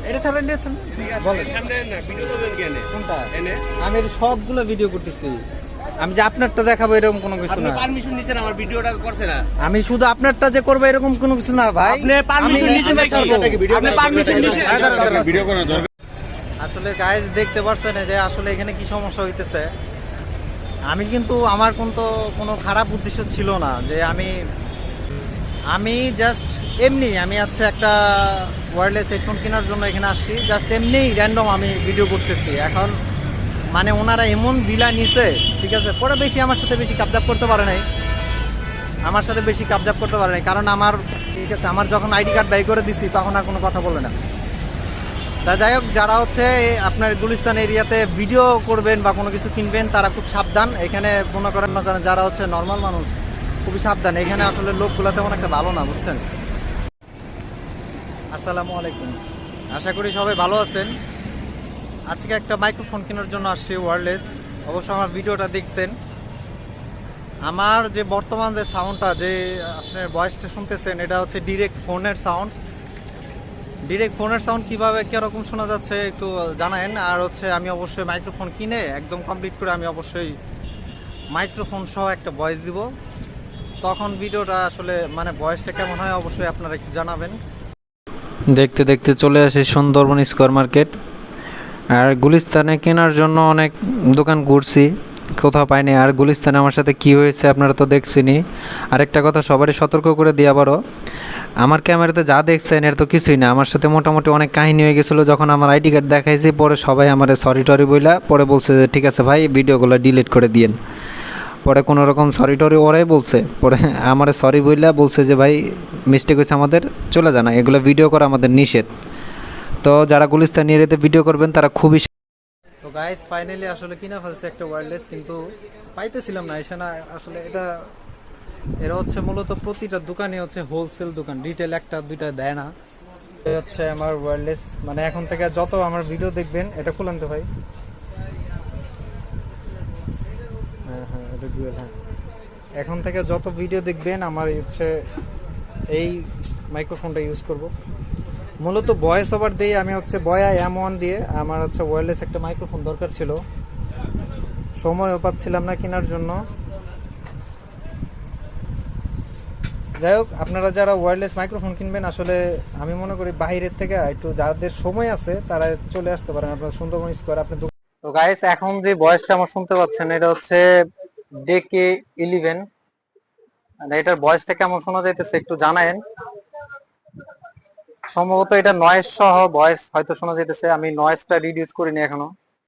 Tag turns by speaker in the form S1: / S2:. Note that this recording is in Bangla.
S1: এটা ছাড়েন বলেন কোনটা আমি সবগুলো ভিডিও করতেছি আমি যে আপনারটা দেখাবো এরকম কোনো কিছু না
S2: পারমিশন নিছেন আমার ভিডিওটা করছে না
S1: আমি শুধু আপনারটা যে করবো এরকম কোনো কিছু না ভাই
S2: আপনি পারমিশন নিছেন আপনি পারমিশন নিছেন
S3: ভিডিও করা দরকার
S1: আসলে গাইস দেখতে পাচ্ছেন যে আসলে এখানে কি সমস্যা হইতেছে আমি কিন্তু আমার কোনো খারাপ উদ্দেশ্য ছিল না যে আমি জাস্ট এমনি আমি আছে একটা ওয়্যারলেস হেডফোন কেনার জন্য এখানে আসছি জাস্ট এমনি র্যান্ডম আমি ভিডিও করতেছি এখন মানে ওনারা এমন বিলা নিছে ঠিক আছে পরে বেশি আমার সাথে বেশি কাবজাব করতে পারে নাই কারণ আমার ঠিক আছে আমার যখন আইডি কার্ড বাই করে দিছি তখন আর কোনো কথা বলে না তা যাই হোক যারা হচ্ছে আপনার গুলিস্তান এরিয়াতে ভিডিও করবেন বা কোনো কিছু কিনবেন তারা খুব সাবধান এখানে মনে করেন যারা হচ্ছে নর্মাল মানুষ খুবই সাবধান এখানে আসলে লোকগুলো তেমন একটা ভালো না বুঝছেন আসসালামু আলাইকুম আশা করি সবাই ভালো আছেন আজকে একটা মাইক্রোফোন কেনার জন্য আসছি ওয়্যারলেস অবশ্য আমার ভিডিওটা দেখছেন আমার যে বর্তমান যে সাউন্ডটা যে আপনার ভয়েসটা শুনতেছেন এটা হচ্ছে ডিরেক্ট ফোনের সাউন্ড কীভাবে কীরকম শোনা যাচ্ছে একটু জানায়েন আর হচ্ছে আমি অবশ্যই মাইক্রোফোন কিনে একদম কমপ্লিট করে আমি অবশ্যই মাইক্রোফোন সহ একটা ভয়েস দিব তখন ভিডিওটা আসলে মানে ভয়েসটা কেমন হয় অবশ্যই আপনারা একটু জানাবেন দেখতে দেখতে চলে আসি সুন্দরবন স্কয়ার মার্কেট আর গুলিস্তানে কেনার জন্য অনেক দোকান ঘুরছি কোথাও পাইনি আর গুলিস্তানে আমার সাথে কি হয়েছে আপনারা তো দেখছেনই আরেকটা কথা সবারই সতর্ক করে দিয়ে আবারও আমার ক্যামেরাতে যা দেখছেন এর তো কিছুই না আমার সাথে মোটামুটি অনেক কাহিনী হয়ে গেছিলো যখন আমার আইডি কার্ড দেখাইছি পরে সবাই আমার সরি টরি বইলা পরে বলছে যে ঠিক আছে ভাই ভিডিওগুলো ডিলিট করে দিয়েন পরে কোনো রকম সরি টরি ওরাই বলছে পরে আমার সরি বইলা বলছে যে ভাই মিস্টেক হয়েছে আমাদের চলে জানা এগুলো ভিডিও করা আমাদের নিষেধ তো যারা গুলিস্তান এরিয়াতে ভিডিও করবেন তারা খুবই তো গাইস ফাইনালি আসলে কিনা ফেলছে একটা ওয়্যারলেস কিন্তু পাইতেছিলাম না এসে না আসলে এরা হচ্ছে মূলত প্রতিটা দোকানে হচ্ছে হোলসেল দোকান রিটেল একটা দুইটা দেয় না হচ্ছে আমার ওয়্যারলেস মানে এখন থেকে যত আমার ভিডিও দেখবেন এটা খুলেন তো ভাই হ্যাঁ এটা ডুয়েল হ্যাঁ এখন থেকে যত ভিডিও দেখবেন আমার হচ্ছে এই মাইক্রোফোনটা ইউজ করব মূলত ভয়েস ওভার দিয়ে আমি হচ্ছে বয়া M1 দিয়ে আমার হচ্ছে ওয়্যারলেস একটা মাইক্রোফোন দরকার ছিল সময়ও পাচ্ছিলাম না কেনার জন্য যাই হোক আপনারা যারা ওয়্যারলেস মাইক্রোফোন কিনবেন আসলে আমি মনে করি বাইরের থেকে একটু যাদের সময় আছে তারা চলে আসতে পারেন আপনারা সুন্দরবন স্কয়ার আপনি তো গাইস এখন যে ভয়েসটা আমার শুনতে পাচ্ছেন এটা হচ্ছে DK11 আর এটার ভয়েসটা কেমন শোনা যাইতেছে একটু জানায়েন সম্ভবত এটা নয়েজ সহ ভয়েস হয়তো শোনা যাইতেছে আমি নয়েজটা রিডিউস করিনি এখনো